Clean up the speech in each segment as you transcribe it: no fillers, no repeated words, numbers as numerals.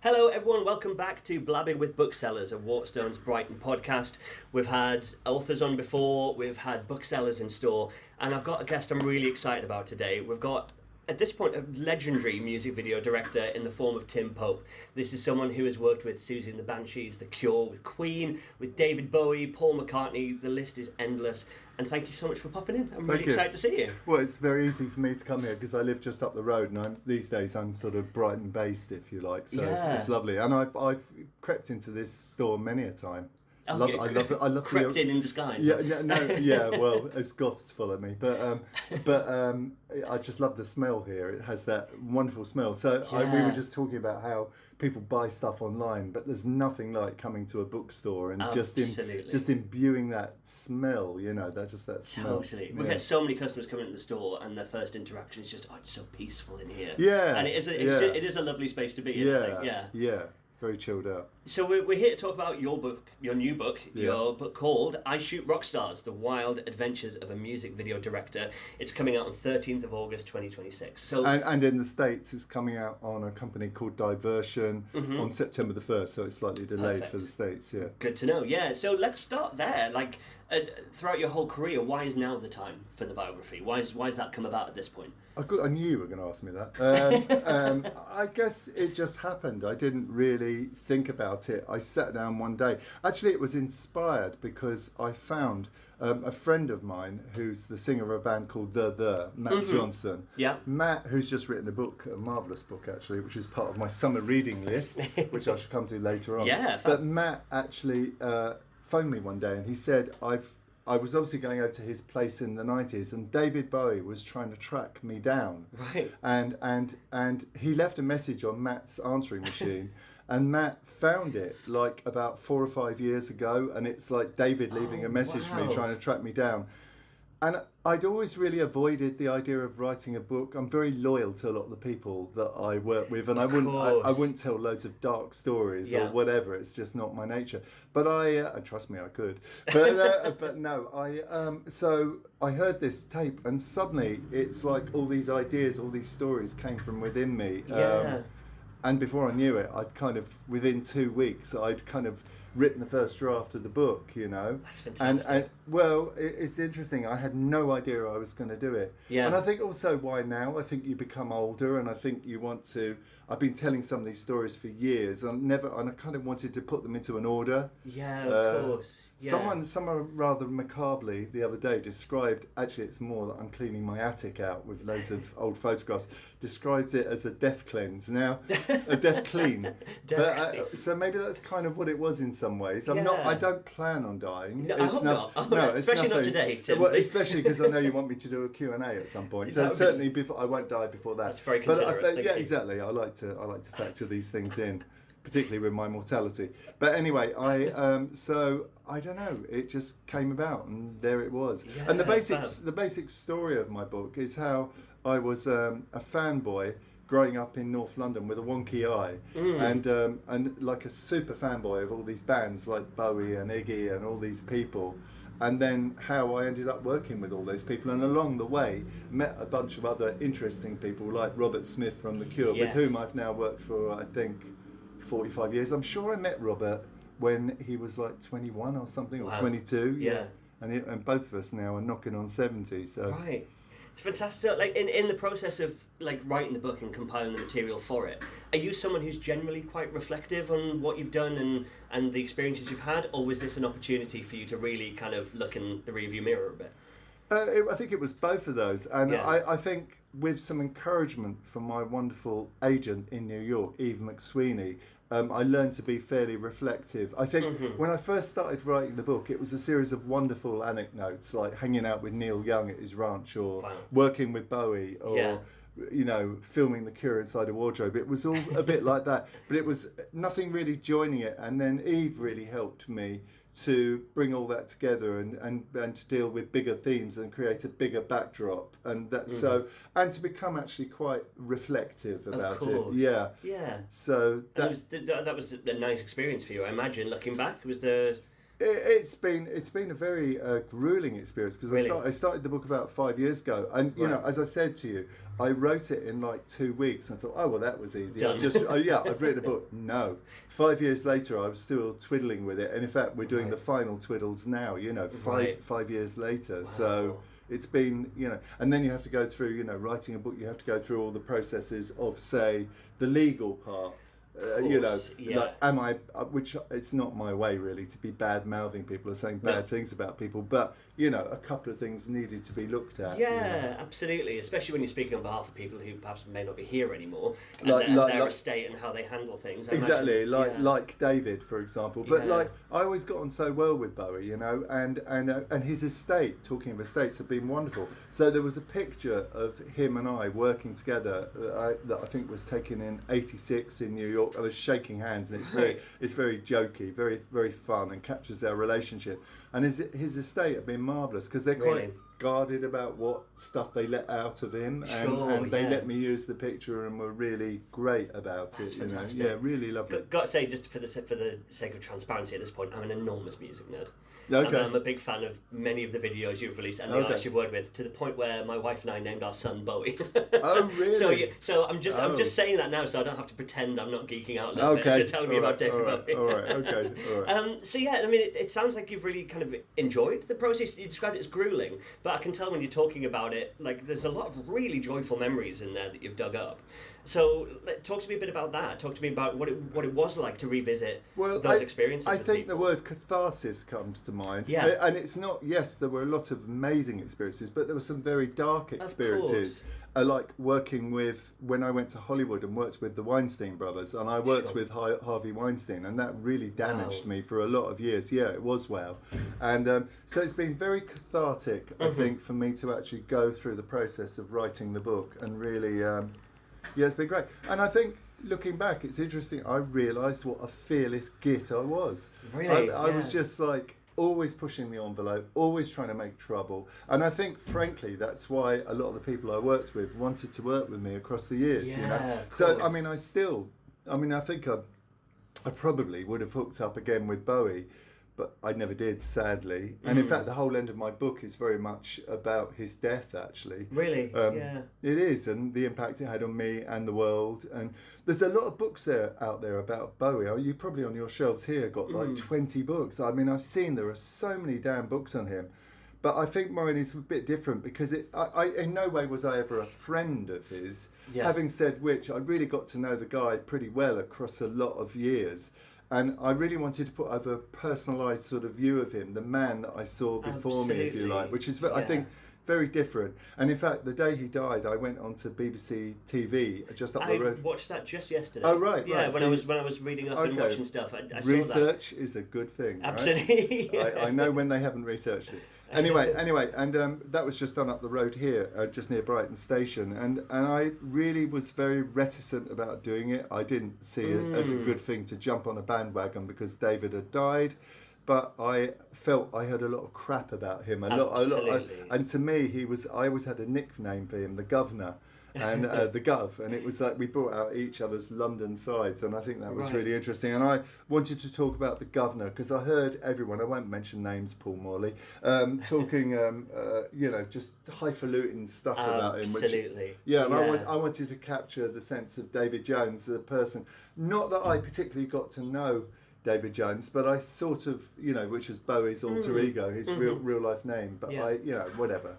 Hello everyone, welcome back to Blabbing with Booksellers, a Waterstones Brighton podcast. We've had authors on before, we've had booksellers in store, and I've got a guest I'm really excited about today. We've got, at this point, a legendary music video director in the form of Tim Pope. This is someone who has worked with Susie and the Banshees, The Cure, with Queen, with David Bowie, Paul McCartney. The list is endless. And thank you so much for popping in. I'm really excited to see you. Well, it's very easy for me to come here because I live just up the road, and these days I'm sort of Brighton based, if you like. So it's lovely, and I've crept into this store many a time. Okay. I love crept in disguise. Well, as goths follow me, but I just love the smell here. It has that wonderful smell. So we were just talking about how people buy stuff online, but there's nothing like coming to a bookstore and just imbuing that smell. You know, that's just that smell. Totally. We get so many customers coming into the store, and their first interaction is just, "Oh, it's so peaceful in here." Yeah, and it is a lovely space to be in. Yeah. Very chilled out. So we're here to talk about your book, your new book, your book called I Shoot Rockstars, The Wild Adventures of a Music Video Director. It's coming out on 13th of August 2026. So and in the States it's coming out on a company called Diversion on September the 1st, so it's slightly delayed for the States. Yeah. Good to know. Yeah, so let's start there. Like, throughout your whole career, why is now the time for the biography? Why has that come about at this point? I knew you were going to ask me that. I guess it just happened. I didn't really think about it. I sat down one day. Actually, it was inspired because I found a friend of mine who's the singer of a band called Matt Johnson. Yeah. Matt, who's just written a book, a marvellous book actually, which is part of my summer reading list, which I shall come to later on. Yeah. But Matt actually phoned me one day and he said, I was obviously going over to his place in the 90s, and David Bowie was trying to track me down. Right. And he left a message on Matt's answering machine, and Matt found it like about 4 or 5 years ago, and it's like David leaving a message for me trying to track me down. And I'd always really avoided the idea of writing a book. I'm very loyal to a lot of the people that I work with, and I wouldn't tell loads of dark stories or whatever. It's just not my nature. But and trust me, I could. But no, so I heard this tape, and suddenly it's like all these ideas, all these stories came from within me. And before I knew it, within 2 weeks, I'd kind of written the first draft of the book, you know. That's fantastic. And it's interesting. I had no idea I was going to do it. Yeah. And I think also why now, I think you become older, and I think you want to. I've been telling some of these stories for years, and I kind of wanted to put them into an order. Yeah, of course. Yeah. Someone rather macabrely the other day described, actually it's more that I'm cleaning my attic out with loads of old photographs, describes it as a death cleanse. Now, a death clean. So maybe that's kind of what it was in some ways. I don't plan on dying. No, I hope not. No, especially not today, Tim. Well, especially because I know you want me to do a Q&A at some point. So certainly I won't die before that. That's very considerate. Yeah, exactly. I like to factor these things in, particularly with my mortality. But anyway, I don't know. It just came about, and there it was. Yeah, and the basic story of my book is how I was a fanboy growing up in North London with a wonky eye, and like a super fanboy of all these bands like Bowie and Iggy and all these people. And then how I ended up working with all those people, and along the way met a bunch of other interesting people like Robert Smith from The Cure, with whom I've now worked for, I think, 45 years. I'm sure I met Robert when he was like 21 or something, or 22. Yeah. And both of us now are knocking on 70. So. Right. It's fantastic. Like in the process of like writing the book and compiling the material for it, are you someone who's generally quite reflective on what you've done and the experiences you've had, or was this an opportunity for you to really kind of look in the rearview mirror a bit? I think it was both of those, and I think with some encouragement from my wonderful agent in New York, Eve McSweeney, I learned to be fairly reflective. I think when I first started writing the book, it was a series of wonderful anecdotes, like hanging out with Neil Young at his ranch, or working with Bowie, or you know, filming The Cure inside a wardrobe. It was all a bit like that, but it was nothing really joining it. And then Eve really helped me to bring all that together and to deal with bigger themes and create a bigger backdrop, and and to become actually quite reflective about it. Yeah. Yeah. So that was a nice experience for you, I imagine. Looking back, It's been a very grueling experience because Really? I started the book about 5 years ago, and you know, as I said to you, I wrote it in like 2 weeks and thought, oh well, that was easy. Done. I've written a book. No, 5 years later, I was still twiddling with it, and in fact, we're doing the final twiddles now. You know, five years later. Wow. So it's been, you know, and then you have to go through, you know, writing a book. You have to go through all the processes of, say, the legal part. You know, like, which it's not my way really to be bad mouthing people or saying bad things about people, but you know, a couple of things needed to be looked at. Yeah, you know. Absolutely. Especially when you're speaking on behalf of people who perhaps may not be here anymore, and their estate and how they handle things. Exactly, like David, for example. But like, I always got on so well with Bowie, you know, and his estate. Talking of estates, have been wonderful. So there was a picture of him and I working together that I think was taken in '86 in New York. I was shaking hands, and it's very jokey, very very fun, and captures our relationship. And his estate have been marvellous because they're quite guarded about what stuff they let out of him, and they let me use the picture and were really great about it. You know, yeah, really lovely. Got to say, just for the sake of transparency at this point, I'm an enormous music nerd. Okay. I'm a big fan of many of the videos you've released and the artists you've worked with, to the point where my wife and I named our son Bowie. Oh, really? So I'm just saying that now, so I don't have to pretend I'm not geeking out a little bit. You're telling me about David Bowie. All right. Okay. All right. So yeah, I mean, it sounds like you've really kind of enjoyed the process. You described it as grueling, but I can tell when you're talking about it, like there's a lot of really joyful memories in there that you've dug up. So talk to me a bit about that. Talk to me about what it was like to revisit those experiences. I think the word catharsis comes to mind. Yeah. And it's not, yes, there were a lot of amazing experiences, but there were some very dark experiences. Like working with, when I went to Hollywood and worked with the Weinstein brothers, and I worked with Harvey Weinstein, and that really damaged me for a lot of years. Yeah, it was And so it's been very cathartic, I think, for me to actually go through the process of writing the book and really... yeah, it's been great. And I think, looking back, it's interesting, I realised what a fearless git I was. Really? I was just like, always pushing the envelope, always trying to make trouble. And I think, frankly, that's why a lot of the people I worked with wanted to work with me across the years. Yeah, you know? So, I mean, I think I probably would have hooked up again with Bowie, but I never did, sadly. And in fact, the whole end of my book is very much about his death, actually. Really? Yeah. It is, and the impact it had on me and the world. And there's a lot of books out there about Bowie. You probably on your shelves here got like 20 books. I mean, I've seen there are so many damn books on him. But I think mine is a bit different because I in no way was I ever a friend of his. Yeah. Having said which, I really got to know the guy pretty well across a lot of years. And I really wanted to put over a personalised sort of view of him, the man that I saw before me, if you like, which is, I think, very different. And in fact, the day he died, I went onto BBC TV just up the road. I watched that just yesterday. Oh right, yeah. When I was reading up and watching stuff, I saw that. Research is a good thing. Absolutely. Right? I know when they haven't researched it. Anyway, and that was just done up the road here, just near Brighton Station, and I really was very reticent about doing it. I didn't see it as a good thing to jump on a bandwagon because David had died, but I felt I heard a lot of crap about him. And to me, I always had a nickname for him, the Governor. And the Gov, and it was like we brought out each other's London sides, and I think that was really interesting. And I wanted to talk about the Governor because I heard everyone, I won't mention names, Paul Morley, talking, you know, just highfalutin stuff about him. Absolutely. And I wanted to capture the sense of David Jones, the person. Not that I particularly got to know David Jones, but I sort of, you know, which is Bowie's alter ego, his real life name. But whatever.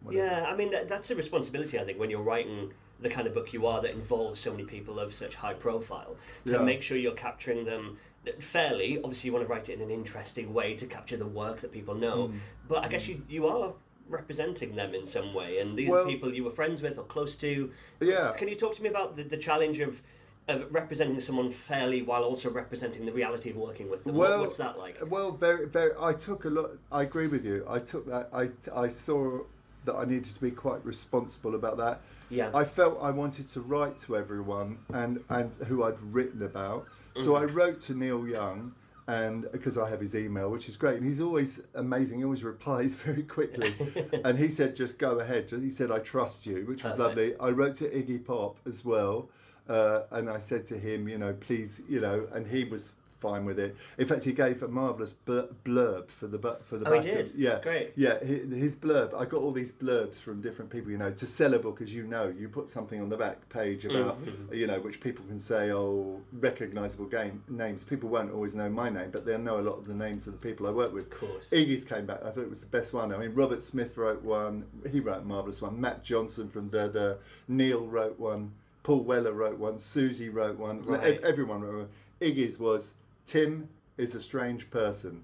Yeah, I mean, that's a responsibility, I think, when you're writing the kind of book you are that involves so many people of such high profile, to make sure you're capturing them fairly. Obviously, you want to write it in an interesting way to capture the work that people know, but I guess you are representing them in some way, and these are people you were friends with or close to. Yeah. Can you talk to me about the challenge of representing someone fairly while also representing the reality of working with them? What's that like? Well, very, very. I took a lot. I agree with you. I took that. I saw that I needed to be quite responsible about that. Yeah. I felt I wanted to write to everyone and who I'd written about. So I wrote to Neil Young, and because I have his email, which is great, and he's always amazing. He always replies very quickly. And he said, "Just go ahead." He said, "I trust you," which was lovely. I wrote to Iggy Pop as well, and I said to him, you know, please, you know, and he was fine with it. In fact, he gave a marvellous blurb for the back. Oh, he did? Yeah. Great. Yeah, his blurb. I got all these blurbs from different people, you know. To sell a book, as you know, you put something on the back page about, you know, which people can say, oh, recognisable names. People won't always know my name, but they'll know a lot of the names of the people I work with. Of course. Iggy's came back. I thought it was the best one. I mean, Robert Smith wrote one. He wrote a marvellous one. Matt Johnson from the Neil wrote one. Paul Weller wrote one. Susie wrote one. Right. Everyone wrote one. Iggy's was Tim is a strange person.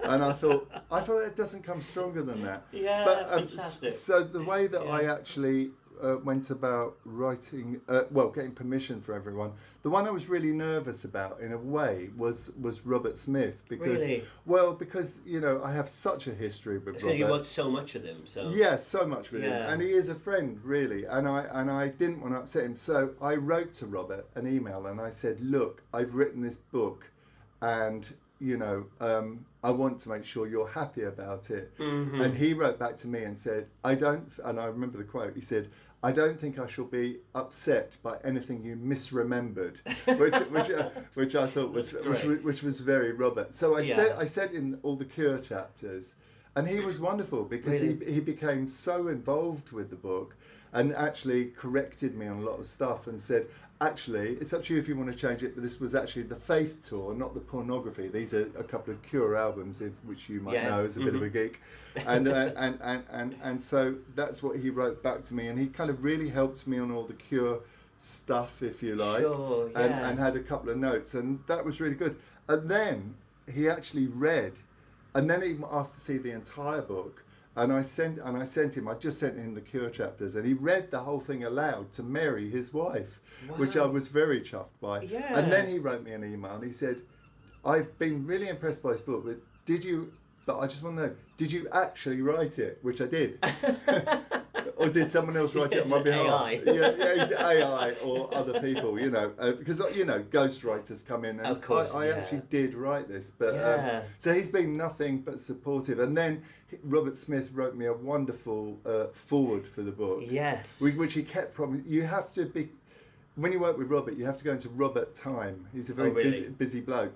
And I thought it doesn't come stronger than that. Yeah, but, fantastic. So the way that I actually went about writing, getting permission for everyone, the one I was really nervous about in a way was Robert Smith, because because you know I have such a history with Robert. You worked so much with him, so yeah, so much with him, and he is a friend really, and I didn't want to upset him, so I wrote to Robert an email and I said, look, I've written this book, and you know, I want to make sure you're happy about it. And he wrote back to me and said, and I remember the quote, he said, I don't think I shall be upset by anything you misremembered, which I thought which was very Robert. So I sent in all the Cure chapters, and he was wonderful because he became so involved with the book and actually corrected me on a lot of stuff and said, actually, it's up to you if you want to change it, but this was actually the Faith Tour, not the Pornography. These are a couple of Cure albums, which you might know as a bit of a geek. And so that's what he wrote back to me, and he kind of really helped me on all the Cure stuff, if you like, and had a couple of notes, and that was really good. And then he actually read, and then he asked to see the entire book. And I sent him. I just sent him the Cure chapters, and he read the whole thing aloud to Mary, his wife, which I was very chuffed by. Yeah. And then he wrote me an email, and he said, "I've been really impressed by this book, but But I just want to know, did you actually write it?" Which I did. Or did someone else write it on my behalf? AI. It's AI or other people, you know, because you know, ghostwriters come in, and of course, I actually did write this, but so he's been nothing but supportive. And then Robert Smith wrote me a wonderful foreword for the book. Yes, which he kept promising. You have to be, when you work with Robert, you have to go into Robert time. He's a very busy bloke.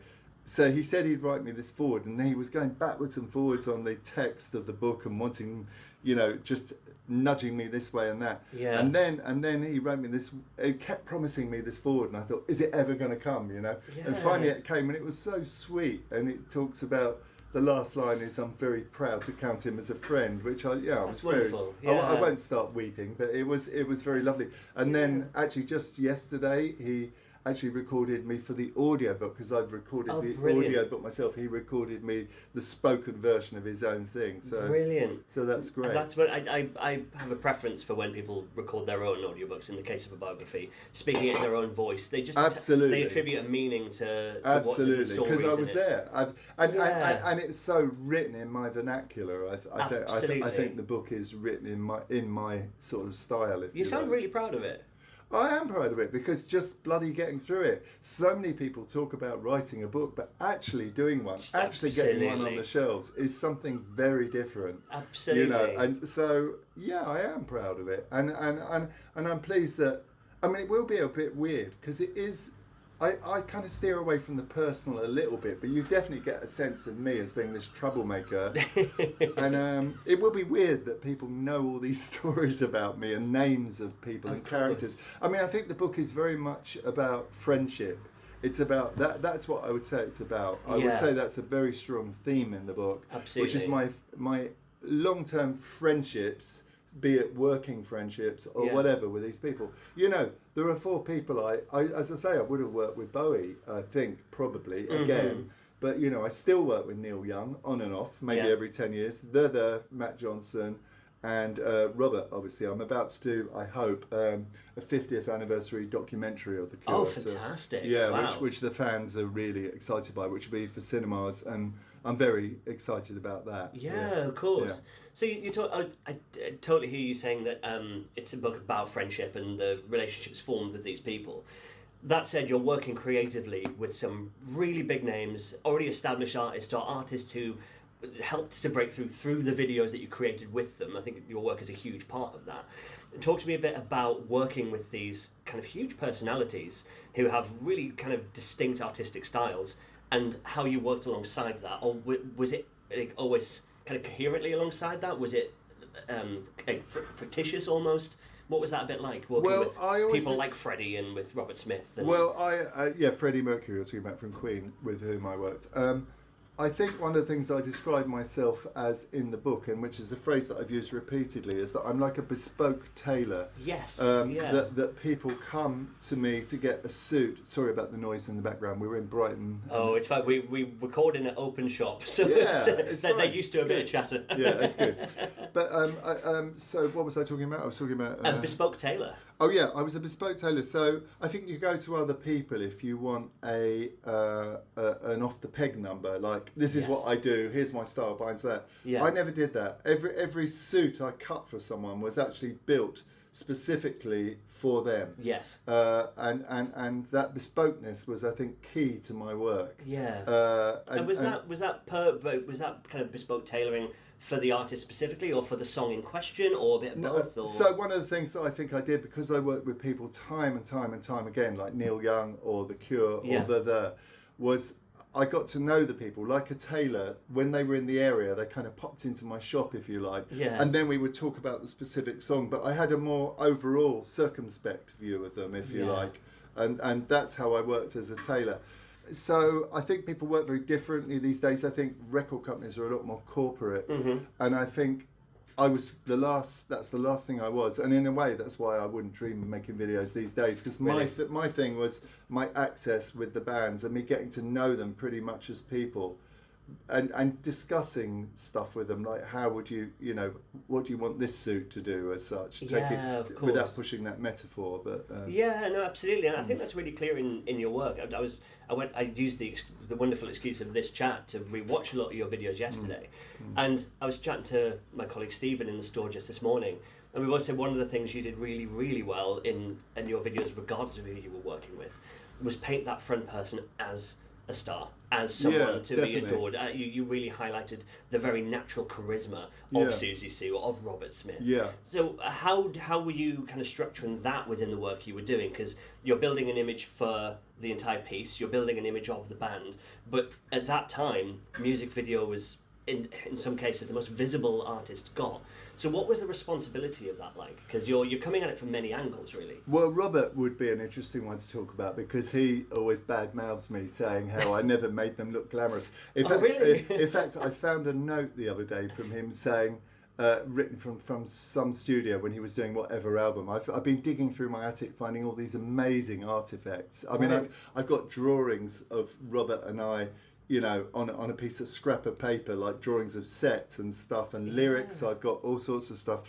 So he said he'd write me this forward, and he was going backwards and forwards on the text of the book and wanting, you know, just nudging me this way and that. Yeah. And then he wrote me this. He kept promising me this forward, and I thought, is it ever going to come? You know. Yeah. And finally it came, and it was so sweet. And it talks about, the last line is, "I'm very proud to count him as a friend," which I was wonderful. I won't start weeping, but it was very lovely. And then actually just yesterday he actually recorded me for the audiobook, because I've recorded audiobook myself. He recorded me the spoken version of his own thing. So brilliant. So that's great. And that's what I have a preference for when people record their own audiobooks. In the case of a biography, speaking it in their own voice, they just they attribute a meaning to what the story is. Because I was there, and it's so written in my vernacular. I think the book is written in my sort of style. You sound really proud of it. I am proud of it, because just bloody getting through it. So many people talk about writing a book, but actually doing one, actually getting one on the shelves is something very different. Absolutely. You know, and so I am proud of it, and I'm pleased that. I mean, it will be a bit weird because it is. I kind of steer away from the personal a little bit, but you definitely get a sense of me as being this troublemaker. And it will be weird that people know all these stories about me and names of people and characters. I mean, I think the book is very much about friendship. It's about that. That's what I would say it's about. I would say that's a very strong theme in the book. Absolutely. Which is my long-term friendships, be it working friendships or whatever, with these people. You know, there are 4 people I as I say, I would have worked with Bowie, I think, probably, again. But, you know, I still work with Neil Young, on and off, maybe every 10 years. They're Matt Johnson and Robert, obviously. I'm about to do, I hope, a 50th anniversary documentary of The Cure. Oh, fantastic. So, yeah, wow. which the fans are really excited by, which will be for cinemas, and I'm very excited about that. Yeah, of course. Yeah. So you talk. I totally hear you saying that it's a book about friendship and the relationships formed with these people. That said, you're working creatively with some really big names, already established artists, or artists who helped to break through the videos that you created with them. I think your work is a huge part of that. Talk to me a bit about working with these kind of huge personalities who have really kind of distinct artistic styles, and how you worked alongside that. Or was it like always kind of coherently alongside that? Was it fictitious almost? What was that a bit like, working with people like Freddie and with Robert Smith? And... Well, Freddie Mercury, you're talking about, from Queen, with whom I worked. I think one of the things I describe myself as in the book, and which is a phrase that I've used repeatedly, is that I'm like a bespoke tailor. Yes. That people come to me to get a suit. Sorry about the noise in the background. We were in Brighton. Oh, it's fine. We record in an open shop, so they're used to a bit of chatter. Yeah, that's good. But so what was I talking about? I was talking about a bespoke tailor. Oh yeah, I was a bespoke tailor. So I think you go to other people if you want an off the peg number, like this is what I do. Here's my style. Binds that. Yeah. I never did that. Every suit I cut for someone was actually built specifically for them. Yes. And that bespokeness was, I think, key to my work. Yeah. And was that kind of bespoke tailoring for the artist specifically, or for the song in question, or a bit of both? Or... So one of the things that I think I did, because I worked with people time and time again, like Neil Young or The Cure or was I got to know the people like a tailor. When they were in the area, they kind of popped into my shop, if you like, and then we would talk about the specific song. But I had a more overall circumspect view of them, if you like, and that's how I worked as a tailor. So I think people work very differently these days. I think record companies are a lot more corporate, and I think I was that's the last thing I was, and in a way that's why I wouldn't dream of making videos these days, because my thing was my access with the bands and me getting to know them pretty much as people, and discussing stuff with them, like how would you what do you want this suit to do as such, without pushing that metaphor. But absolutely, and I think that's really clear in your work. I used the wonderful excuse of this chat to rewatch a lot of your videos yesterday, and I was chatting to my colleague Stephen in the store just this morning, and we both said one of the things you did really, really well in your videos, regardless of who you were working with, was paint that front person as a star, as someone to be adored. You really highlighted the very natural charisma of Susie Sue, of Robert Smith. Yeah. So how were you kind of structuring that within the work you were doing? Because you're building an image for the entire piece, you're building an image of the band, but at that time, music video was in some cases the most visible artist got. So what was the responsibility of that like? Because you're coming at it from many angles, really. Well, Robert would be an interesting one to talk about, because he always badmouths me, saying how I never made them look glamorous. In fact, I found a note the other day from him saying, written from some studio when he was doing whatever album. I've been digging through my attic, finding all these amazing artifacts. I mean, I've got drawings of Robert and I, on a piece of scrap of paper, like drawings of sets and stuff, and lyrics. I've got all sorts of stuff.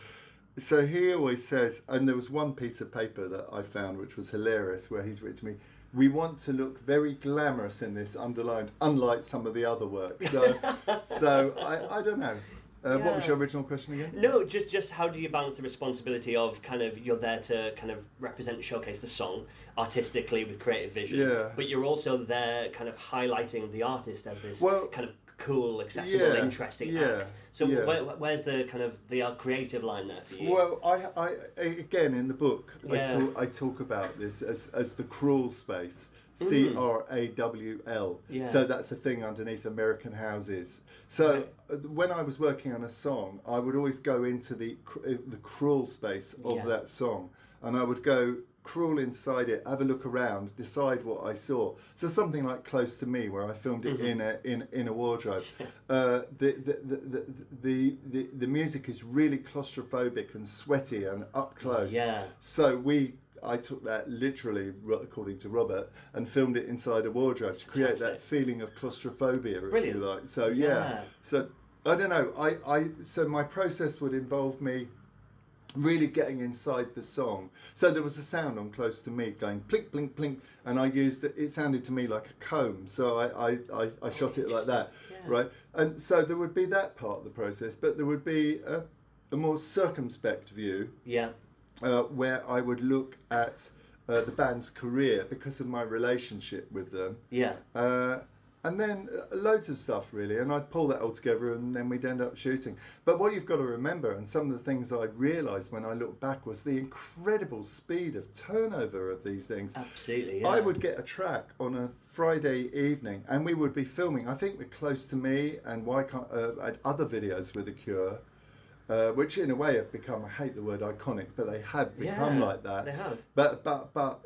So he always says, and there was one piece of paper that I found which was hilarious, where he's written to me, "We want to look very glamorous in this," underlined, "unlike some of the other work." So I don't know. What was your original question again? No, just how do you balance the responsibility of kind of, you're there to kind of represent and showcase the song artistically with creative vision, but you're also there kind of highlighting the artist as this kind of cool, accessible, interesting act. So where's the kind of the creative line there for you? Well, I again in the book I talk about this as the crawl space. CRAWL. So that's a thing underneath American houses. So when I was working on a song, I would always go into the crawl space of that song, and I would go crawl inside it, have a look around, decide what I saw. So something like Close to Me, where I filmed it in a wardrobe. The music is really claustrophobic and sweaty and up close. So I took that literally, according to Robert, and filmed it inside a wardrobe to create that feeling of claustrophobia, if you like. So so I don't know. So my process would involve me really getting inside the song. So there was a sound on Close to Me going plink, plink, plink, and I used it sounded to me like a comb, so I shot it like that, right? And so there would be that part of the process, but there would be a more circumspect view. Where I would look at the band's career because of my relationship with them. And then loads of stuff really, and I'd pull that all together and then we'd end up shooting. But what you've got to remember, and some of the things I realised when I looked back, was the incredible speed of turnover of these things. Absolutely, yeah. I would get a track on a Friday evening and we would be filming, I think we're Close to Me and Why Can't, other videos with The Cure, which in a way have become, I hate the word iconic, but they have become like that. They have. But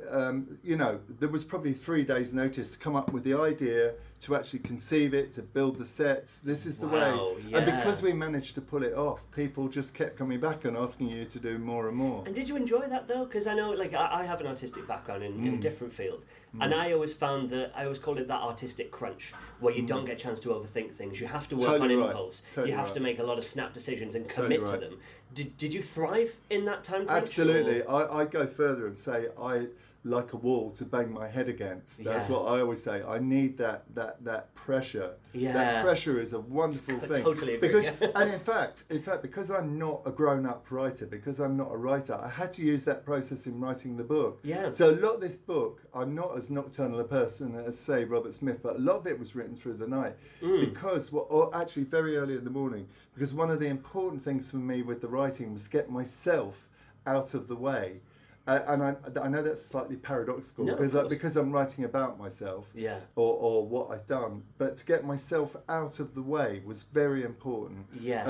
you know, there was probably 3 days notice to come up with the idea, to actually conceive it, to build the sets. This is the way. Yeah. And because we managed to pull it off, people just kept coming back and asking you to do more and more. And did you enjoy that though? Because I know, like, I have an artistic background in a different field, and I always found that I always called it that artistic crunch, where you don't get a chance to overthink things. You have to work on impulse. You have to make a lot of snap decisions and commit to them. Did you thrive in that time crunch? Absolutely. I go further and say I like a wall to bang my head against. That's what I always say. I need that pressure. Yeah. That pressure is a wonderful thing. Totally agree. Because and in fact, because I'm not a grown-up writer, because I'm not a writer, I had to use that process in writing the book. Yeah. So a lot of this book, I'm not as nocturnal a person as say Robert Smith, but a lot of it was written through the night because, or actually very early in the morning, because one of the important things for me with the writing was to get myself out of the way. And I know that's slightly paradoxical because I'm writing about myself or what I've done, but to get myself out of the way was very important. Yes.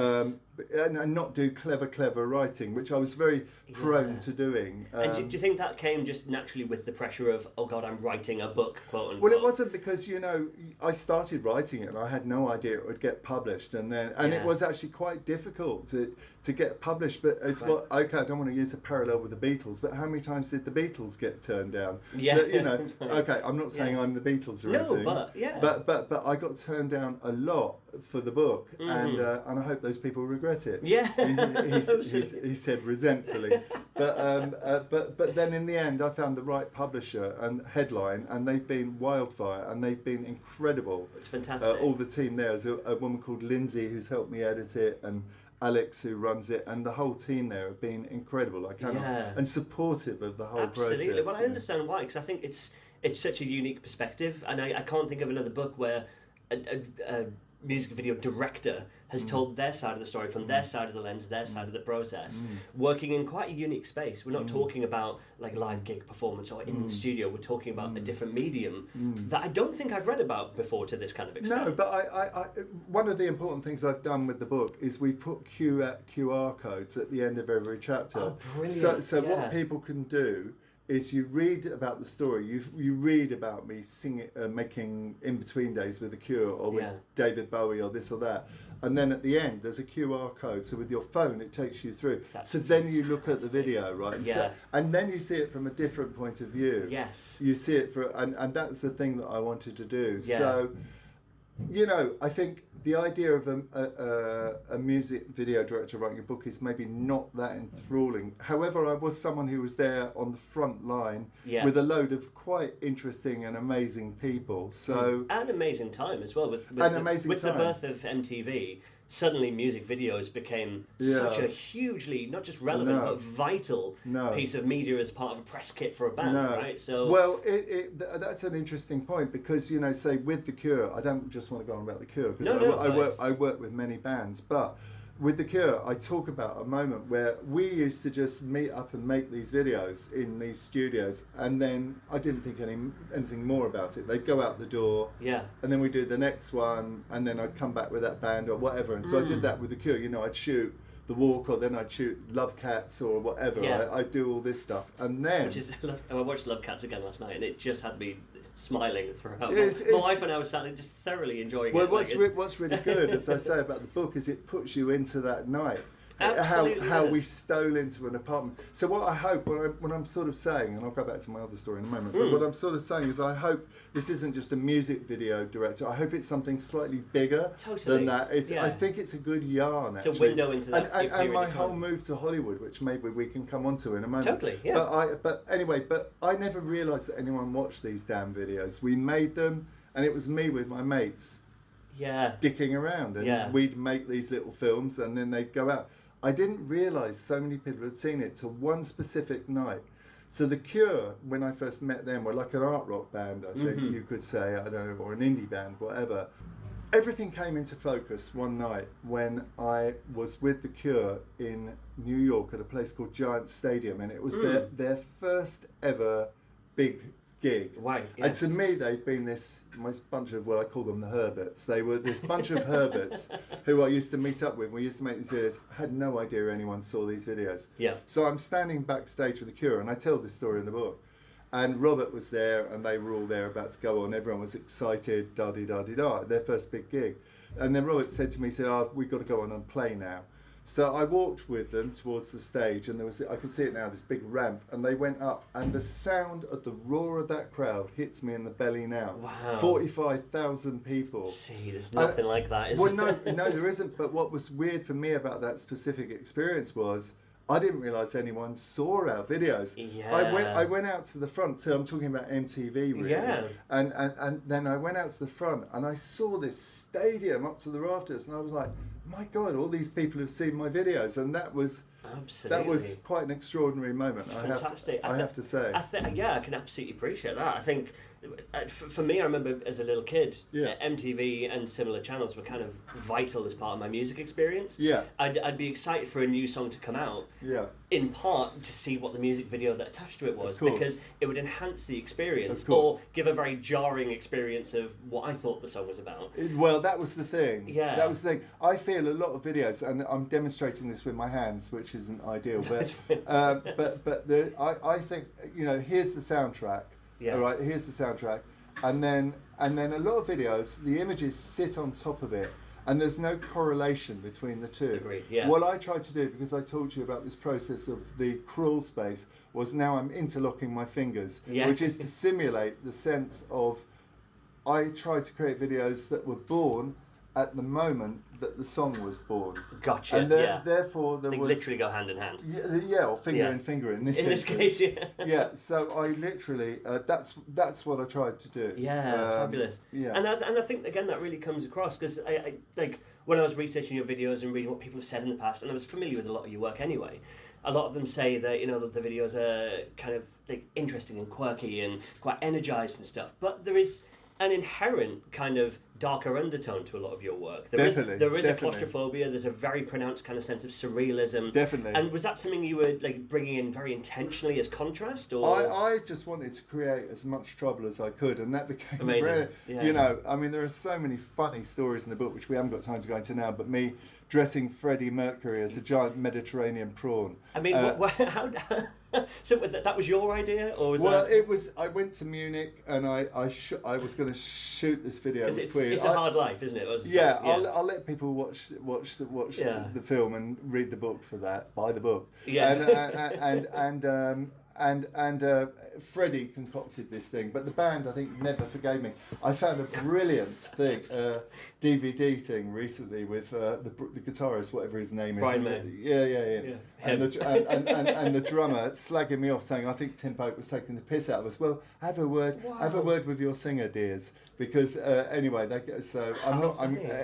And not do clever writing, which I was very prone to doing. And do you think that came just naturally with the pressure of, oh God, I'm writing a book, quote unquote? Well, it wasn't, because, you know, I started writing it and I had no idea it would get published, and it was actually quite difficult to get published. But it's I don't want to use a parallel with the Beatles, but how many times did the Beatles get turned down? Yeah. But, you know, okay, I'm not saying I'm the Beatles or anything. But I got turned down a lot for the book, and I hope those people regret it. Yeah. he said resentfully. But then in the end, I found the right publisher and headline, and they've been wildfire, and they've been incredible. It's fantastic. All the team there. There's a woman called Lindsay who's helped me edit it, and Alex who runs it, and the whole team there have been incredible. And supportive of the whole process. Absolutely. Well, I understand why, because I think it's such a unique perspective, and I can't think of another book where a music video director has told their side of the story from their side of the lens, their side of the process, working in quite a unique space. We're not talking about like live gig performance or in the studio. We're talking about a different medium that I don't think I've read about before to this kind of extent. No, but I one of the important things I've done with the book is we put QR codes at the end of every chapter. Oh, brilliant. So what people can do is you read about the story, you read about me singing, making In-Between Days with The Cure or with David Bowie or this or that, and then at the end there's a QR code, so with your phone it takes you through. Then you look at the video, right? And then you see it from a different point of view. Yes. You see it and that's the thing that I wanted to do. Yeah. So, you know, I think the idea of a music video director writing a book is maybe not that enthralling. However, I was someone who was there on the front line with a load of quite interesting and amazing people. So an amazing time as well with the birth of MTV. Suddenly music videos became such a hugely, not just relevant, but vital piece of media as part of a press kit for a band, right? So well, that's an interesting point, because, you know, say with The Cure, I don't just want to go on about The Cure, because I work with many bands, but with The Cure, I talk about a moment where we used to just meet up and make these videos in these studios, and then I didn't think anything more about it. They'd go out the door, and then we'd do the next one, and then I'd come back with that band or whatever. And so I did that with The Cure. You know, I'd shoot The Walk, or then I'd shoot Love Cats or whatever. I'd do all this stuff, and then I watched Love Cats again last night, and it just had me smiling throughout. My wife and I were sat just thoroughly enjoying it. Well, what's really good, as I say about the book, is it puts you into that night. How we stole into an apartment. So what I hope, when I'm sort of saying, and I'll go back to my other story in a moment, but what I'm sort of saying is I hope this isn't just a music video director. I hope it's something slightly bigger than that. I think it's a good yarn, actually. It's a window into that. And my whole move to Hollywood, which maybe we can come on to in a moment. Totally, yeah. But anyway, I never realised that anyone watched these damn videos. We made them, and it was me with my mates dicking around, and we'd make these little films, and then they'd go out. I didn't realise so many people had seen it till one specific night. So the Cure, when I first met them, were like an art rock band, I think you could say, I don't know, or an indie band, whatever. Everything came into focus one night when I was with the Cure in New York at a place called Giant Stadium, and it was their first ever big gig. Wow. Yeah. And to me, they've been this bunch of, well, I call them the Herberts. They were this bunch of Herberts who I used to meet up with. We used to make these videos. I had no idea anyone saw these videos. Yeah. So I'm standing backstage with the Cure, and I tell this story in the book. And Robert was there, and they were all there about to go on. Everyone was excited, da-di-da-di-da, their first big gig. And then Robert said to me, he said, "Oh, we've got to go on and play now." So I walked with them towards the stage, and there was, I can see it now, this big ramp, and they went up, and the sound of the roar of that crowd hits me in the belly now. Wow. 45,000 people. See, there's nothing like that, is well, there? no, there isn't. But what was weird for me about that specific experience was I didn't realise anyone saw our videos. Yeah. I went out to the front, so I'm talking about MTV really. Yeah. And then I went out to the front and I saw this stadium up to the rafters, and I was like, my God, all these people have seen my videos, and that was quite an extraordinary moment. It's fantastic. I have to say. I can absolutely appreciate that. I think for me, I remember as a little kid, MTV and similar channels were kind of vital as part of my music experience. Yeah. I'd be excited for a new song to come out. Yeah. In part to see what the music video that attached to it was, because it would enhance the experience or give a very jarring experience of what I thought the song was about. Well, that was the thing. Yeah. That was the thing. I feel a lot of videos, and I'm demonstrating this with my hands, which isn't ideal, but I think, you know, here's the soundtrack. Yeah. All right, here's the soundtrack, and then a lot of videos, the images sit on top of it, and there's no correlation between the two. Agreed. Yeah. What I tried to do, because I talked to you about this process of the crawl space, was now I'm interlocking my fingers, which is to simulate the sense of, I tried to create videos that were born at the moment that the song was born. Gotcha. And therefore there they was literally go hand in hand. Yeah, or finger in finger in this case. Yeah. Yeah. So I literally that's what I tried to do. Yeah, fabulous. Yeah. And I think again that really comes across, because I like when I was researching your videos and reading what people have said in the past, and I was familiar with a lot of your work anyway. A lot of them say that, you know, that the videos are kind of like interesting and quirky and quite energized and stuff, but there is an inherent kind of darker undertone to a lot of your work. There is a claustrophobia. There's a very pronounced kind of sense of surrealism. Definitely. And was that something you were like bringing in very intentionally as contrast, or? I just wanted to create as much trouble as I could, and that became amazing. Rare. Yeah. You know, I mean, there are so many funny stories in the book which we haven't got time to go into now. But me dressing Freddie Mercury as a giant Mediterranean prawn. I mean, how? So that was your idea, or was well, that? it was. I went to Munich and I was going to shoot this video. It's a hard life, isn't it? I'll let people watch the film and read the book for that. Buy the book. Yeah. And Freddie concocted this thing, but the band, I think, never forgave me. I found a brilliant thing, DVD thing recently with the guitarist, whatever his name is. Browne. Yeah. And the drummer slagging me off, saying, "I think Tim Pope was taking the piss out of us." Well, have a word with your singer, dears, because anyway,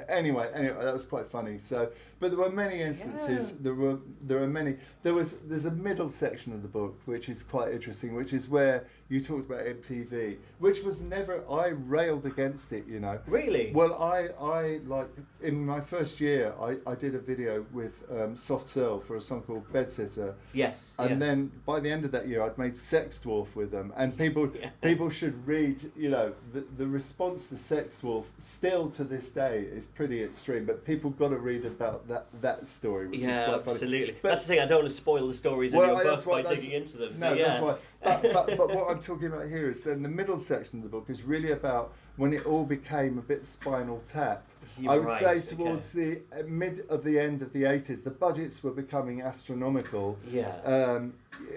anyway, that was quite funny. So, but there were many instances. Yeah. There are many. There's a middle section of the book which is quite interesting, which is where you talked about MTV, which was never. I railed against it, you know. Really? Well, I like in my first year, I did a video with Soft Cell for a song called Bedsitter. Yes. And then by the end of that year, I'd made Sex Dwarf with them, and people should read. You know, the response to Sex Dwarf still to this day is pretty extreme, but people got to read about that story, which is quite funny. Absolutely. But that's the thing. I don't want to spoil the stories in your book by digging into them. No, that's why. But what I'm talking about here is then the middle section of the book is really about when it all became a bit Spinal Tap. I would say towards the end of the 80s, the budgets were becoming astronomical. Yeah.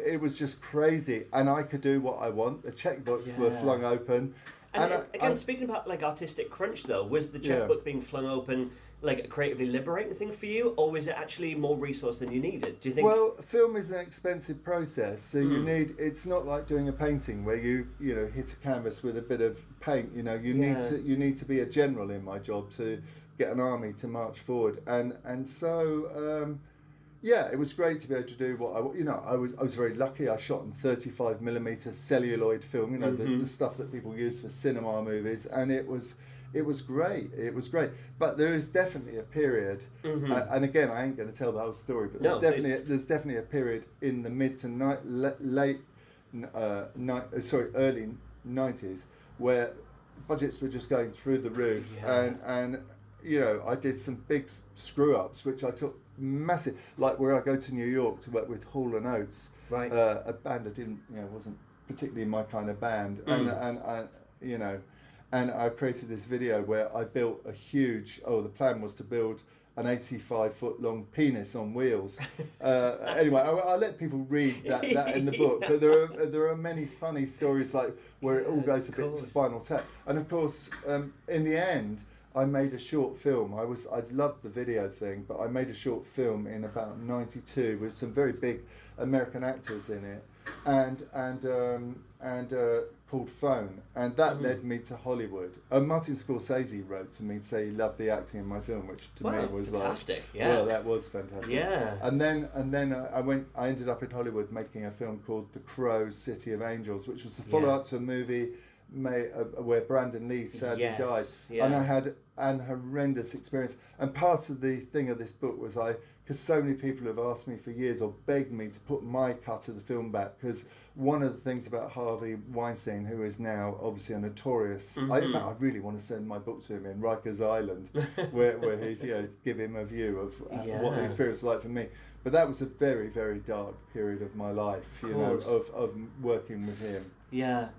It was just crazy, and I could do what I want. The checkbooks were flung open. And again, speaking about like artistic crunch, though, was the checkbook being flung open like a creatively liberating thing for you, or was it actually more resource than you needed? Do you think? Well, film is an expensive process, so you need. It's not like doing a painting where you hit a canvas with a bit of paint. You know, you need to be a general in my job to get an army to march forward, and so yeah, it was great to be able to do what I was very lucky. I shot in 35mm celluloid film, the stuff that people use for cinema movies, and it was great. It was great. But there is definitely a period, and again, I ain't going to tell the whole story, but there's definitely a period in the mid to early 90s where budgets were just going through the roof, and I did some big screw ups, which I took massive, like where I go to New York to work with Hall and Oates, right? A band that didn't, wasn't particularly my kind of band, and I created this video where I built a huge. The plan was to build an 85-foot long penis on wheels. Anyway, I'll let people read that in the book. But there are many funny stories like where it all goes a bit Spinal Tap, and of course, in the end, I made a short film. I'd loved the video thing, but I made a short film in about '92 with some very big American actors in it, and called Phone, and that led me to Hollywood. Martin Scorsese wrote to me to say he loved the acting in my film, which to me was fantastic. Like, well, that was fantastic. Yeah. And then I ended up in Hollywood making a film called The Crow, City of Angels, which was the follow-up to a movie where Brandon Lee sadly died, and I had an horrendous experience. And part of the thing of this book was because so many people have asked me for years or begged me to put my cut of the film back, because one of the things about Harvey Weinstein, who is now obviously a notorious, in fact I really want to send my book to him in Rikers Island, where he's give him a view of what the experience was like for me. But that was a very, very dark period of my life, of working with him. Yeah.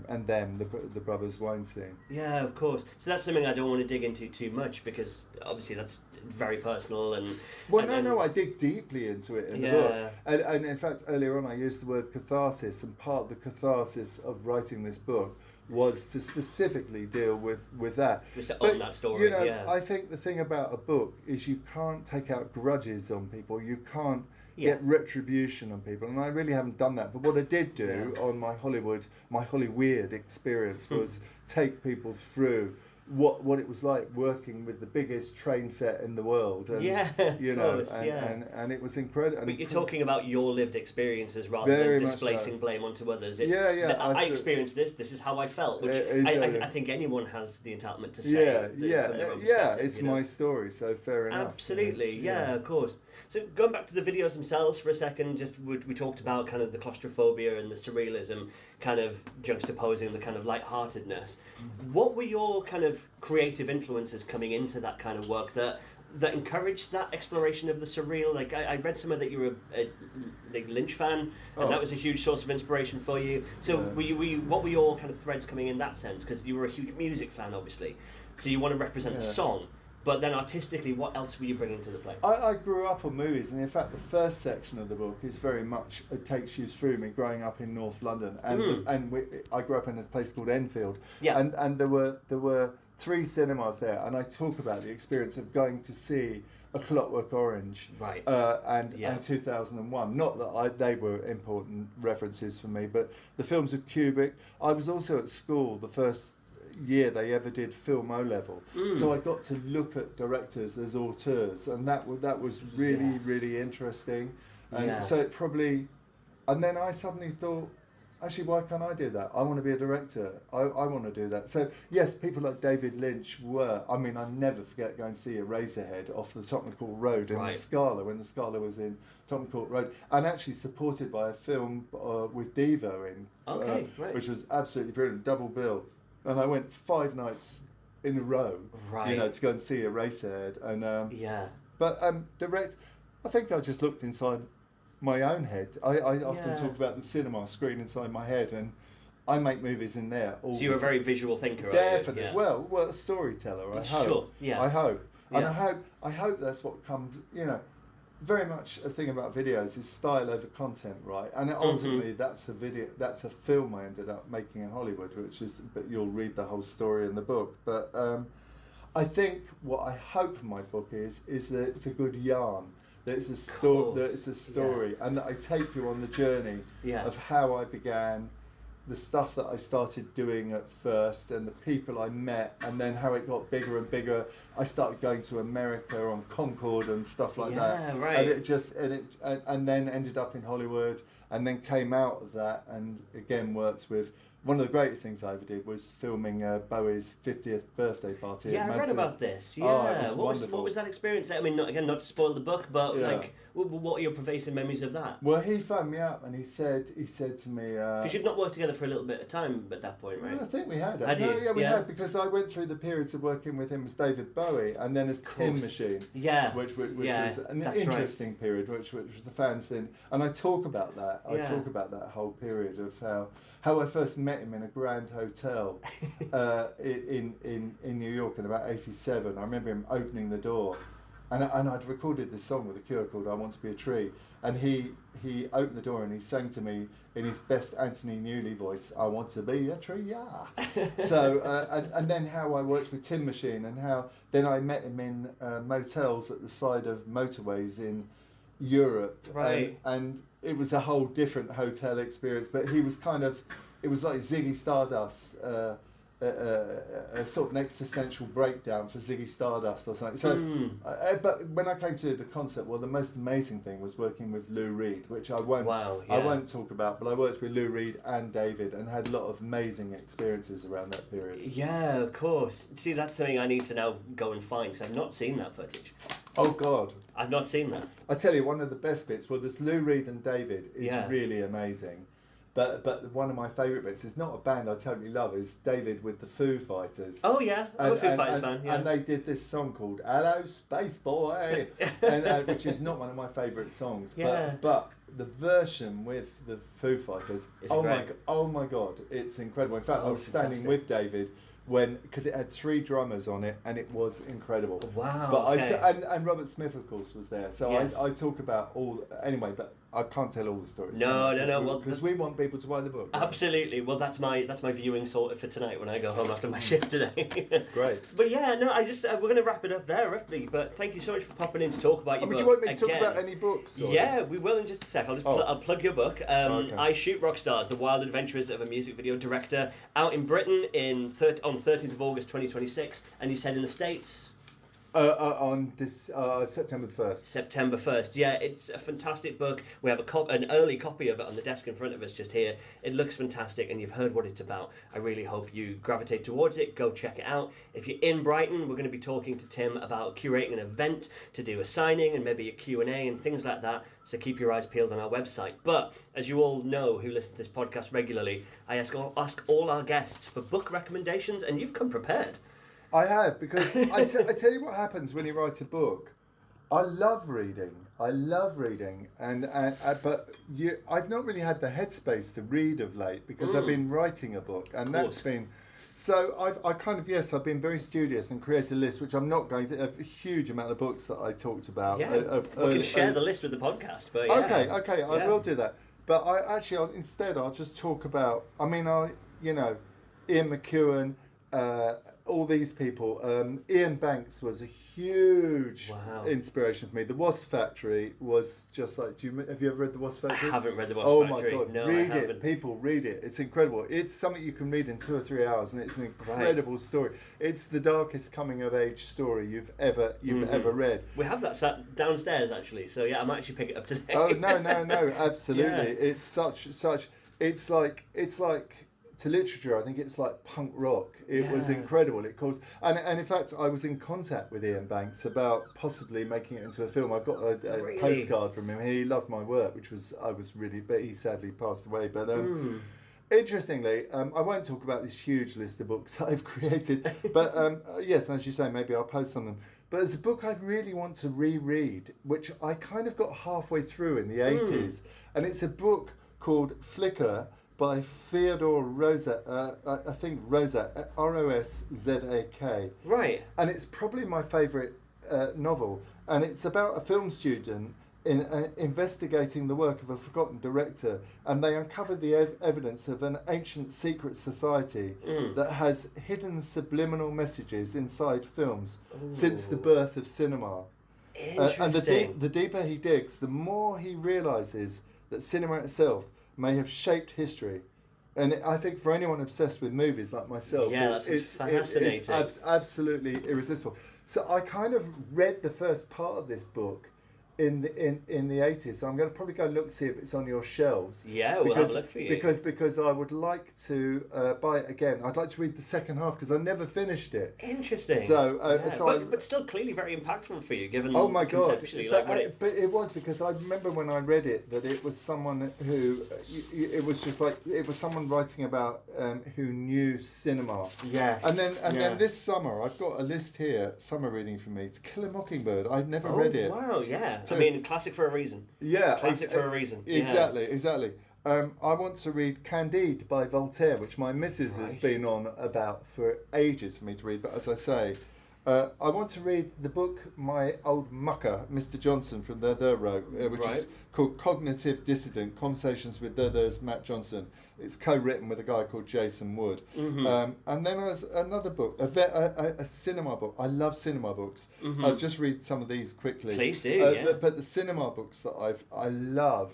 And them, the brothers Weinstein. Yeah, of course. So that's something I don't want to dig into too much, because obviously that's very personal and... Well, I dig deeply into it in the book. And in fact, earlier on I used the word catharsis, and part of the catharsis of writing this book was to specifically deal with that. Just to own that story, I think the thing about a book is you can't take out grudges on people. You can't get retribution on people, and I really haven't done that. But what I did do on my Hollyweird experience was take people through what it was like working with the biggest train set in the world, and and it was incredible. But you're talking about your lived experiences rather than displacing blame onto others. It's, I experienced this. This is how I felt, which I think anyone has the entitlement to say. It's my story, so fair enough. Absolutely, of course. So going back to the videos themselves for a second, just we talked about kind of the claustrophobia and the surrealism, kind of juxtaposing the kind of lightheartedness. What were your kind of creative influences coming into that kind of work that encouraged that exploration of the surreal? Like I read somewhere that you were a Lynch fan, and that was a huge source of inspiration for you. So what were your kind of threads coming in that sense? Because you were a huge music fan, obviously, so you want to represent the song. But then artistically, what else were you bringing to the play? I grew up on movies, and in fact, the first section of the book is very much, it takes you through me growing up in North London, and I grew up in a place called Enfield, and there were 3 cinemas there, and I talk about the experience of going to see A Clockwork Orange, and 2001. Not that they were important references for me, but the films of Kubrick. I was also at school the first year they ever did Film O-Level, so I got to look at directors as auteurs, and that was really really interesting. And so it probably, and then I suddenly thought, actually, why can't I do that? I want to be a director. I want to do that. So yes, people like David Lynch were. I mean, I never forget going to see Eraserhead off the Tottenham Court Road in the Scala, when the Scala was in Tottenham Court Road, and actually supported by a film with Devo in, which was absolutely brilliant, double bill. And I went 5 nights in a row, to go and see Eraserhead. And but direct, I think I just looked inside my own head. I often talk about the cinema screen inside my head, and I make movies in there. So you're a very visual thinker, definitely. Well, a storyteller. I hope. Sure. Yeah. I hope, and I hope that's what comes. Very much a thing about videos is style over content, right? And ultimately, that's a film I ended up making in Hollywood, but you'll read the whole story in the book. But I think what I hope my book is that it's a good yarn. That it's a story, and that I take you on the journey of how I began, the stuff that I started doing at first and the people I met, and then how it got bigger and bigger. I started going to America on Concord and stuff like that. Yeah, right. And it just and then ended up in Hollywood, and then came out of that, and again worked with. One of the greatest things I ever did was filming Bowie's 50th birthday party. Yeah, I read about this. Yeah, oh, what was that experience? I mean, not to spoil the book, but Yeah. like, what are your pervasive memories of that? Well, he phoned me up and he said to me. Because you've not worked together for a little bit of time at that point, right? I think we had. Had No, you? yeah, we Yeah. had, because I went through the periods of working with him as David Bowie and then as Tin Machine. Yeah. Which Yeah, was an that's interesting period, which the fans didn't. And I talk about that. I Yeah. talk about that whole period of how I first met him in a grand hotel in New York in about '87. I remember him opening the door, and I'd recorded this song with The Cure called "I Want to Be a Tree," and he opened the door and he sang to me in his best Anthony Newley voice, "I want to be a tree, yeah." So and then how I worked with Tin Machine, and how then I met him in motels at the side of motorways in Europe, Right. and it was a whole different hotel experience. But he was it was like Ziggy Stardust, a sort of an existential breakdown for Ziggy Stardust or something. So, but when I came to the concert, well, the most amazing thing was working with Lou Reed, which I won't talk about. But I worked with Lou Reed and David, and had a lot of amazing experiences around that period. Yeah, of course. See, that's something I need to now go and find, because I've not seen that footage. Oh God, I've not seen that. I tell you, one of the best bits. Well, there's Lou Reed and David is Yeah. really amazing. But one of my favourite bits is not a band I totally love. Is David with the Foo Fighters. Oh yeah, I'm a Foo Fighters fan. Yeah. And they did this song called "Hello Space Boy," and which is not one of my favourite songs. Yeah. But the version with the Foo Fighters, It's oh great. my god, it's incredible. In fact, I Oh, was standing fantastic. with David because it had 3 drummers on it, and it was incredible. Wow. But okay. and Robert Smith, of course, was there. So Yes. I talk about all anyway, but I can't tell all the stories. No. Well, because we want people to buy the book. right? Absolutely. Well, that's my viewing sorted for tonight when I go home after my shift today. Great. But yeah, no, I just we're going to wrap it up there, roughly. But thank you so much for popping in to talk about your Would book. you want me to talk again. about any books? Or? Yeah, we will in just a sec. I'll just I'll plug your book. Okay. I Shoot Rockstars: The Wild Adventures of a Music Video Director, out in Britain on 13th of August 2026, and you said in the States. On this September the 1st. September 1st. Yeah, it's a fantastic book. We have an early copy of it on the desk in front of us just here. It looks fantastic, and you've heard what it's about. I really hope you gravitate towards it. Go check it out. If you're in Brighton, we're going to be talking to Tim about curating an event to do a signing and maybe a Q&A and things like that, so keep your eyes peeled on our website. But as you all know who listen to this podcast regularly, I ask all our guests for book recommendations, and you've come prepared. I have, because I tell you what happens when you write a book. I love reading, and but I've not really had the headspace to read of late, because I've been writing a book, and that's been. So I've been very studious and created a list, which I'm not going to. A huge amount of books that I talked about. Yeah, we can share the list with the podcast. But yeah. Okay, I will do that. But I'll just talk about. I mean, Ian McEwan. All these people. Iain Banks was a huge inspiration for me. The Wasp Factory was just like. Have you ever read The Wasp Factory? I haven't read The Wasp Factory. Oh my god! No, read I haven't. it, people. Read it. It's incredible. It's something you can read in 2 or 3 hours, and it's an incredible story. It's the darkest coming of age story you've ever read. We have that sat downstairs actually, so yeah, I might actually pick it up today. Oh no! Absolutely. Yeah. It's such. It's like. To literature, I think it's like punk rock. It was incredible. It caused, and in fact, I was in contact with Iain Banks about possibly making it into a film. I've got a postcard from him. He loved my work, but he sadly passed away. But interestingly, I won't talk about this huge list of books that I've created. But yes, as you say, maybe I'll post some of them. But there's a book I really want to reread, which I kind of got halfway through in the 80s, and it's a book called Flicker, by Theodore Roszak, I think Roszak, Roszak. Right. And it's probably my favourite novel. And it's about a film student investigating the work of a forgotten director. And they uncovered the evidence of an ancient secret society that has hidden subliminal messages inside films since the birth of cinema. Interesting. And the deeper he digs, the more he realises that cinema itself may have shaped history, And I think for anyone obsessed with movies like myself, it's fascinating. It's absolutely irresistible. So I kind of read the first part of this book in the 80s. So I'm going to probably go look, see if it's on your shelves. Yeah, we'll have a look for you. Because I would like to buy it again. I'd like to read the second half because I never finished it. Interesting. So, but still clearly very impactful for you, given oh my God. conceptually. But it was because I remember when I read it that it was someone who, it was just like, it was someone writing about who knew cinema. Yes. And then this summer, I've got a list here, summer reading for me. It's Kill a Mockingbird. I'd never read it. Wow, yeah. I mean, classic for a reason. Yeah. Classic for a reason. Exactly. I want to read Candide by Voltaire, which my missus has been on about for ages for me to read. But as I say, I want to read the book my old mucker, Mr. Johnson from The wrote, which is called Cognitive Dissident, Conversations with Theodore's Matt Johnson. It's co-written with a guy called Jason Wood. And then there's another book, a cinema book. I love cinema books. I'll just read some of these quickly. Please do, But the cinema books that I love,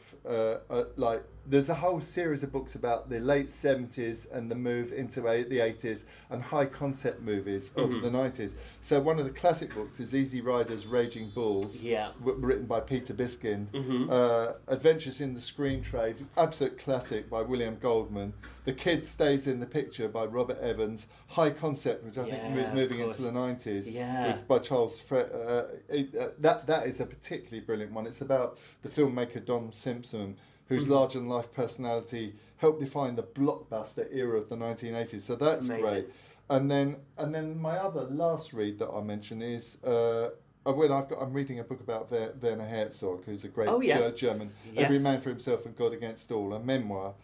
like, there's a whole series of books about the late 70s and the move into the 80s and high concept movies of the 90s. So one of the classic books is Easy Rider's Raging Bulls, written by Peter Biskind. Adventures in the Screen Trade, absolute classic by William Goldman. The Kid Stays in the Picture by Robert Evans. High Concept, which I think was moving into the 90s, by Charles that is a particularly brilliant one. It's about the filmmaker Don Simpson, whose larger-than-life personality helped define the blockbuster era of the 1980s. So that's great. And then my other last read that I mention is I'm reading a book about Werner Herzog, who's a great German. Every Man for Himself and God Against All, a memoir.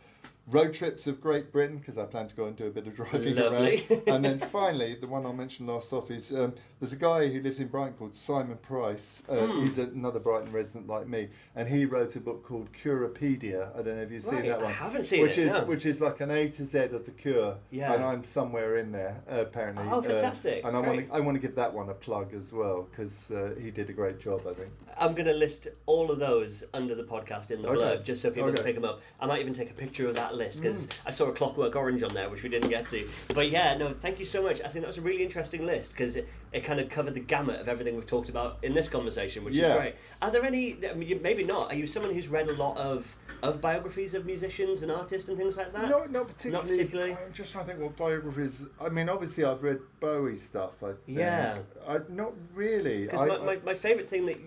Road Trips of Great Britain, because I plan to go and do a bit of driving around. And then finally, the one I mentioned last off is there's a guy who lives in Brighton called Simon Price. He's another Brighton resident like me, and he wrote a book called Curepedia. I don't know if you've seen that one. I haven't seen it. Which is like an A to Z of the Cure, and I'm somewhere in there apparently. Oh, fantastic! And I want to give that one a plug as well because he did a great job, I think. I'm going to list all of those under the podcast in the blurb, just so people can pick them up. I might even take a picture of that list because I saw a Clockwork Orange on there, which we didn't get to. But thank you so much. I think that was a really interesting list because it kind of covered the gamut of everything we've talked about in this conversation, which is great. Are there any? I mean, maybe not. Are you someone who's read a lot of biographies of musicians and artists and things like that? No, not particularly. I'm just trying to think what biographies. I mean, obviously I've read Bowie stuff. I think. Not really. Because my favourite thing that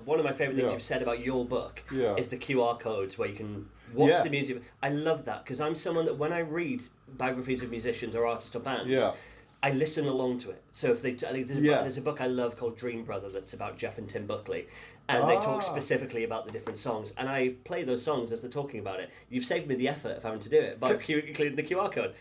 one of my favourite things you've said about your book is the QR codes where you can watch the music. I love that because I'm someone that when I read biographies of musicians or artists or bands, I listen along to it. So if there's a book I love called Dream Brother that's about Jeff and Tim Buckley, and they talk specifically about the different songs, and I play those songs as they're talking about it. You've saved me the effort of having to do it by including the QR code.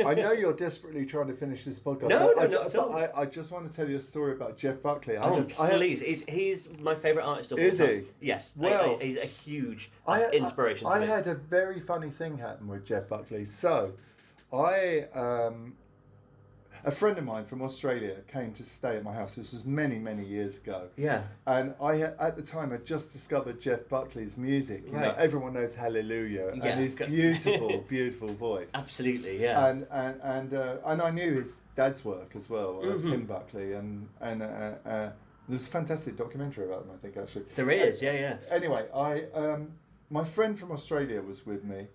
I know you're desperately trying to finish this podcast. No, not at all. I just want to tell you a story about Jeff Buckley. Please. He's my favourite artist of all time. Is he? Yes. Well, he's a huge inspiration to me. I had a very funny thing happen with Jeff Buckley. So, a friend of mine from Australia came to stay at my house. This was many, many years ago. Yeah. And at the time, had just discovered Jeff Buckley's music. You know, everyone knows Hallelujah and his beautiful, beautiful voice. Absolutely, yeah. And I knew his dad's work as well, Tim Buckley, and there's a fantastic documentary about him, I think, actually. There is, yeah. Anyway, my friend from Australia was with me,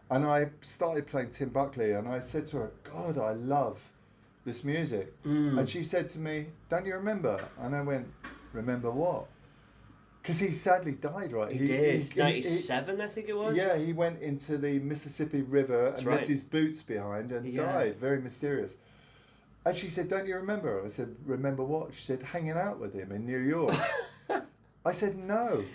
and I started playing Tim Buckley, and I said to her, God, I love this music. And she said to me, don't you remember? And I went, remember what? Because he sadly died, right? He did. 97, I think it was. Yeah, he went into the Mississippi River and left his boots behind and died. Very mysterious. And she said, don't you remember? I said, remember what? She said, hanging out with him in New York. I said, no.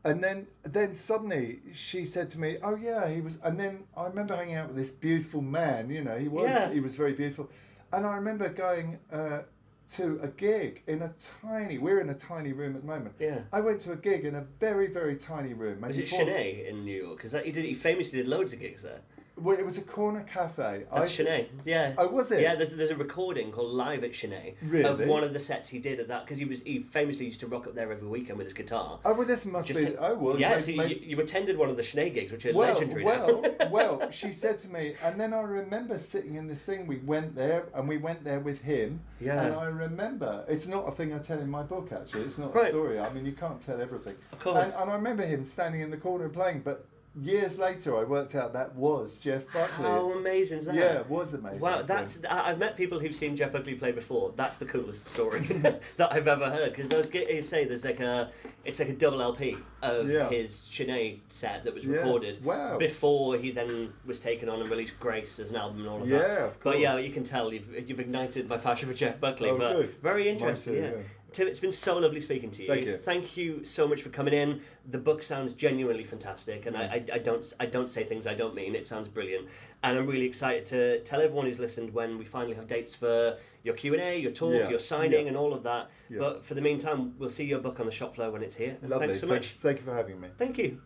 And then suddenly she said to me, oh yeah, he was. And then I remember hanging out with this beautiful man. You know, he was very beautiful. And I remember going to a gig we're in a tiny room at the moment. Yeah. I went to a gig in a very, very tiny room. Was it Sinead in New York? Because he famously did loads of gigs there. Well, it was a corner cafe. That's Sinead, yeah. Oh, was it? Yeah, there's a recording called Live at Sinead of one of the sets he did at that, because he famously used to rock up there every weekend with his guitar. Oh, well, this must be... Oh, well... Yeah, so you attended one of the Sinead gigs, which are legendary now. Well, she said to me, and then I remember sitting in this thing, we went there with him, and I remember, it's not a thing I tell in my book, actually, it's not a story, I mean, you can't tell everything. Of course. And I remember him standing in the corner playing, but years later I worked out that was Jeff Buckley. How amazing is that? Yeah, it was amazing. Wow, I've met people who've seen Jeff Buckley play before. That's the coolest story that I've ever heard, because there's like a double LP of his Sinead set that was recorded before he then was taken on and released Grace as an album and all of that. Yeah, of course. But yeah, you can tell you've ignited my passion for Jeff Buckley. Oh, but good. Very interesting. Yeah. Tim, it's been so lovely speaking to you. Thank you. Thank you so much for coming in. The book sounds genuinely fantastic, and I don't say things I don't mean. It sounds brilliant, and I'm really excited to tell everyone who's listened when we finally have dates for your Q&A, your talk, your signing, and all of that. Yeah. But for the meantime, we'll see your book on the shop floor when it's here. Lovely. Thanks so much. Thank you for having me. Thank you.